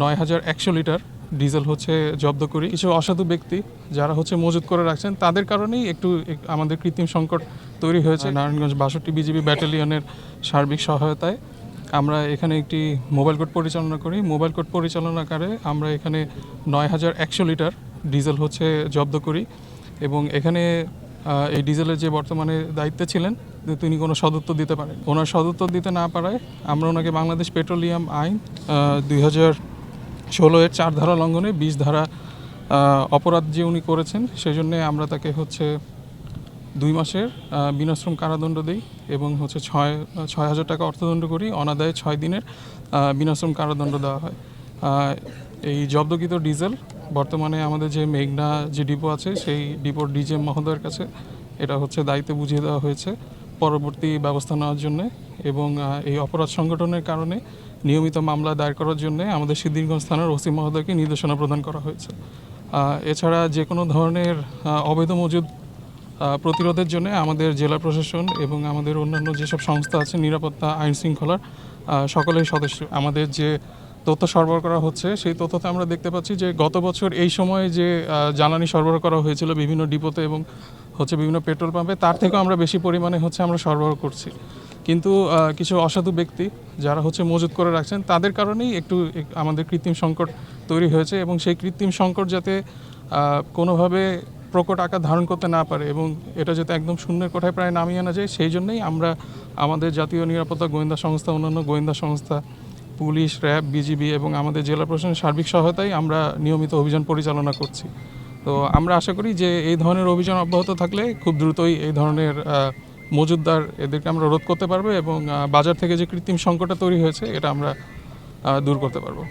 ৯,১০০ litre diesel জব্দ করি। কিছু অসাধু ব্যক্তি যারা মজুত করে রাখছেন, তাদের কারণেই একটু আমাদের কৃত্রিম সংকট তৈরি হয়েছে। নারায়ণগঞ্জ ৬২ বিজিবি ব্যাটালিয়নের সার্বিক সহায়তায় আমরা এখানে একটি মোবাইল কোর্ট পরিচালনা করি। মোবাইল কোর্ট পরিচালনাকারে আমরা এখানে ৯,১০০ লিটার ডিজেল জব্দ করি এবং এখানে এই ডিজেলের যে বর্তমানে দায়িত্বে ছিলেন তিনি কোনো সদুত্তর দিতে পারেন। ওনার সদুত্তর দিতে না পারায় আমরা ওনাকে বাংলাদেশ পেট্রোলিয়াম আইন 2016 এর 4 ধারা লঙ্ঘনে 20 ধারা অপরাধ যে উনি করেছেন সেজন্য আমরা তাকে 2 মাসের বিনাশ্রম কারাদণ্ড দিই এবং 6,000 টাকা অর্থদণ্ড করি। অনাদায়ে 6 দিনের বিনাশ্রম কারাদণ্ড দেওয়া হয়। এই জব্দকৃত ডিজেল বর্তমানে আমাদের যে মেঘনা যে ডিপো আছে সেই ডিপোর ডিজেএম মহোদয়ের কাছে এটা দায়িত্বে বুঝিয়ে দেওয়া হয়েছে পরবর্তী ব্যবস্থা নেওয়ার জন্য এবং এই অপরাধ সংগঠনের কারণে নিয়মিত মামলা দায়ের করার জন্য আমাদের সিদ্ধিরগঞ্জ থানার ওসি মহোদয়কে নির্দেশনা প্রদান করা হয়েছে। এছাড়া যে কোনো ধরনের অবৈধ মজুদ প্রতিরোধের জন্য আমাদের জেলা প্রশাসন এবং আমাদের অন্যান্য যেসব সংস্থা আছে নিরাপত্তা আইন শৃঙ্খলার সকলেই সদস্য। আমাদের যে তথ্য সরবরাহ করা হচ্ছে সেই তথ্যতে আমরা দেখতে পাচ্ছি যে গত বছর এই সময়ে যে জ্বালানি সরবরাহ করা হয়েছিল বিভিন্ন ডিপোতে এবং বিভিন্ন পেট্রোল পাম্পে, তার থেকেও আমরা বেশি পরিমাণে আমরা সরবরাহ করছি। কিন্তু কিছু অসাধু ব্যক্তি যারা মজুত করে রাখছেন, তাদের কারণেই একটু আমাদের কৃত্রিম সংকট তৈরি হয়েছে এবং সেই কৃত্রিম সংকট যাতে কোনোভাবে প্রকট আকার ধারণ করতে না পারে এবং এটা যাতে একদম শূন্যের কোঠায় প্রায় নামিয়ে আনা যায়, সেই জন্যই আমরা আমাদের জাতীয় নিরাপত্তা গোয়েন্দা সংস্থা, অন্যান্য গোয়েন্দা সংস্থা, পুলিশ, র্যাব, বিজিবি এবং আমাদের জেলা প্রশাসনের সার্বিক সহায়তায় আমরা নিয়মিত অভিযান পরিচালনা করছি। তো আমরা আশা করি যে এই ধরনের অভিযান অব্যাহত থাকলে খুব দ্রুতই এই ধরনের মজুতদার এদেরকে আমরা রোধ করতে পারবো এবং বাজার থেকে যে কৃত্রিম সংকটটা তৈরি হয়েছে এটা আমরা দূর করতে পারবো।